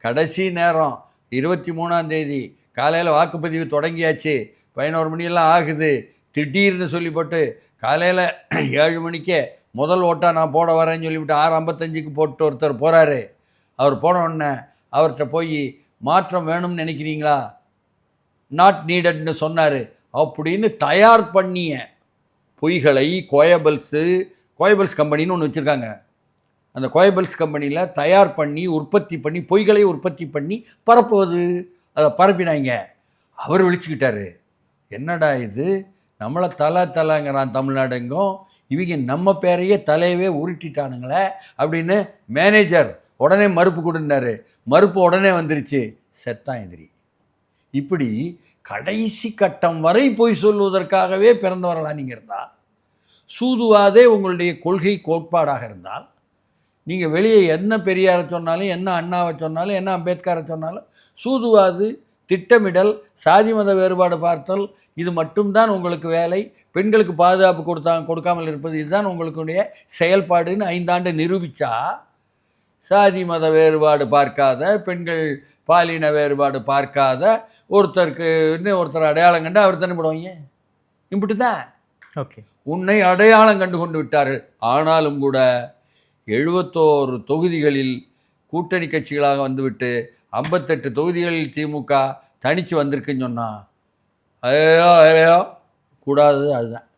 கடைசி நேரம் 23ஆம் தேதி காலையில் வாக்குப்பதிவு தொடங்கியாச்சு, 11 மணியெல்லாம் ஆகுது. திடீர்னு சொல்லிப்போட்டு காலையில் 7 மணிக்கே முதல் ஓட்டாக நான் போட வரேன்னு சொல்லிவிட்டு 6:55க்கு போட்டு ஒருத்தர் போகிறாரு. அவர் போன உடனே அவர்கிட்ட போய் மாற்றம் வேணும்னு நினைக்கிறீங்களா, நாட் நீடட்னு சொன்னார் அப்படின்னு தயார் பண்ணிய பொய்களை கோயபல்ஸ் கம்பெனின்னு ஒன்று வச்சுருக்காங்க. அந்த கோயபல்ஸ் கம்பெனியில் தயார் பண்ணி உற்பத்தி பண்ணி பொய்களை உற்பத்தி பண்ணி பரப்புவது, அதை பரப்பினாங்க. அவர் விழிச்சுக்கிட்டாரு, என்னடா இது, நம்மளை தலைங்கிறான் தமிழ்நாடுங்கும், இவங்க நம்ம பேரையே தலையவே உருட்டிட்டானுங்களே அப்படின்னு மேனேஜர் உடனே மறுப்பு கொடுனாரு. மறுப்பு உடனே வந்துருச்சு, செத்தான் எதிரி. இப்படி கடைசி கட்டம் வரை பொய் சொல்வதற்காகவே பிறந்தவர்களா நீங்கள் இருந்தால், சூதுவாதே உங்களுடைய கொள்கை கோட்பாடாக இருந்தால், நீங்கள் வெளியே என்ன பெரியாரை சொன்னாலும், என்ன அண்ணாவை சொன்னாலும், என்ன அம்பேத்கரை சொன்னாலும், சூதுவாது, திட்டமிடல், சாதி மத வேறுபாடு பார்த்தல், இது மட்டும்தான் உங்களுக்கு வேலை, பெண்களுக்கு பாதுகாப்பு கொடுக்காமல் இருப்பது, இதுதான் உங்களுடைய செயல்பாடுன்னு 5 ஆண்டு நிரூபித்தா, சாதி மத வேறுபாடு பார்க்காத, பெண்கள் பாலின வேறுபாடு பார்க்காத ஒருத்தர் அடையாளம் கண்டு அவர் தானே போடுவாங்க. இப்படி தான் ஓகே, உன்னை அடையாளம் கண்டு கொண்டு விட்டார்கள். ஆனாலும் கூட 71 தொகுதிகளில் கூட்டணி கட்சிகளாக வந்துவிட்டு 58 தொகுதிகளில் திமுக தனித்து வந்திருக்குன்னு சொன்னால், ஐயோ கூடாதது அதுதான்.